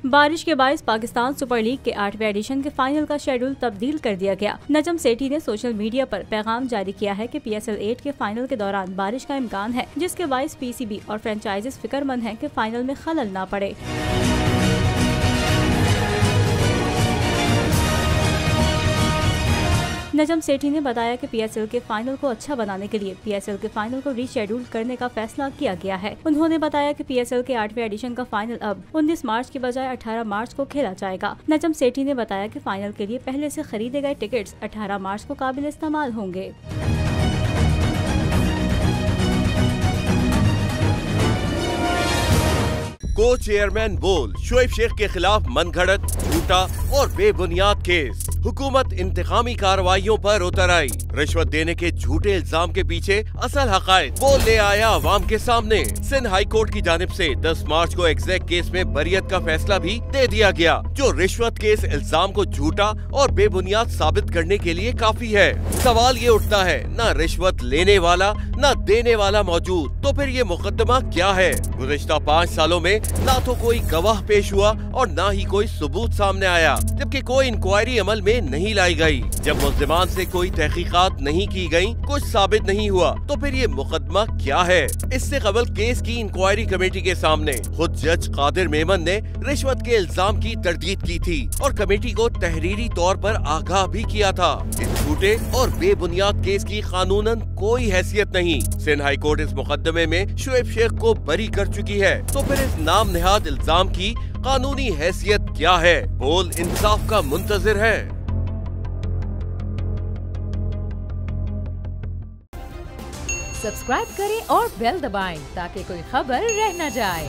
बारिश के बायस Pakistan super league के 8वें एडिशन के फाइनल का शेड्यूल तब्दील कर दिया गया। नजम सेठी ने सोशल मीडिया पर पैगाम जारी किया है कि PSL 8 के फाइनल के दौरान बारिश का इम्कान है, जिसके बायस PCB और फ्रेंचाइजीज फिक्रमंद हैं कि फाइनल में खलल न पड़े। नजम सेठी ने बताया कि PSL के फाइनल को अच्छा बनाने के लिए PSL के फाइनल को रीशेड्यूल करने का फैसला किया गया है। उन्होंने बताया कि PSL के 8वें एडिशन का फाइनल अब 19 मार्च की बजाय 18 मार्च को खेला जाएगा। नजम सेठी ने बताया कि फाइनल के लिए पहले से खरीदे गए टिकट्स 18 मार्च को काबिल इस्तेमाल होंगे। को चेयरमैन बोल शोएब शेख के खिलाफ मनगढ़ंत, झूठा और बेबुनियाद केस। हुकूमत इंतकामी कार्रवाइयों पर उतर आई। रिश्वत देने के झूठे इल्जाम के पीछे असल हकायक वो ले आया अवाम के सामने। सिंध हाई कोर्ट की जानिब से 10 मार्च को एग्जैक्ट केस में बरियत का फैसला भी दे दिया गया, जो रिश्वत केस इल्जाम को झूठा और बेबुनियाद साबित करने के लिए काफी है। सवाल ये उठता है, न रिश्वत लेने वाला न देने वाला मौजूद, तो फिर ये मुकदमा क्या है? गुज़िश्ता 5 सालों में ना तो कोई गवाह पेश हुआ और ना ही कोई सबूत सामने आया, जबकि कोई इंक्वायरी अमल में नहीं लाई गई। जब मुल्जिमान से कोई तहकीकात नहीं की गई, कुछ साबित नहीं हुआ, तो फिर ये मुकदमा क्या है? इससे कबल केस की इंक्वायरी कमेटी के सामने खुद जज कादिर मेमन ने रिश्वत के इल्जाम की तरदीद की थी और कमेटी को तहरीरी तौर पर आगाह भी किया था। इस झूठे और बेबुनियाद केस की कानूनन कोई हैसियत नहीं। सिंध हाई कोर्ट इस मुकदमे में शोएब शेख को बरी कर चुकी है, तो फिर इस नाम नेहाद इल्जाम की कानूनी हैसियत क्या है? बोल इंसाफ का मुंतजिर है। सब्सक्राइब करें और बेल दबाएं ताकि कोई खबर रह न जाए।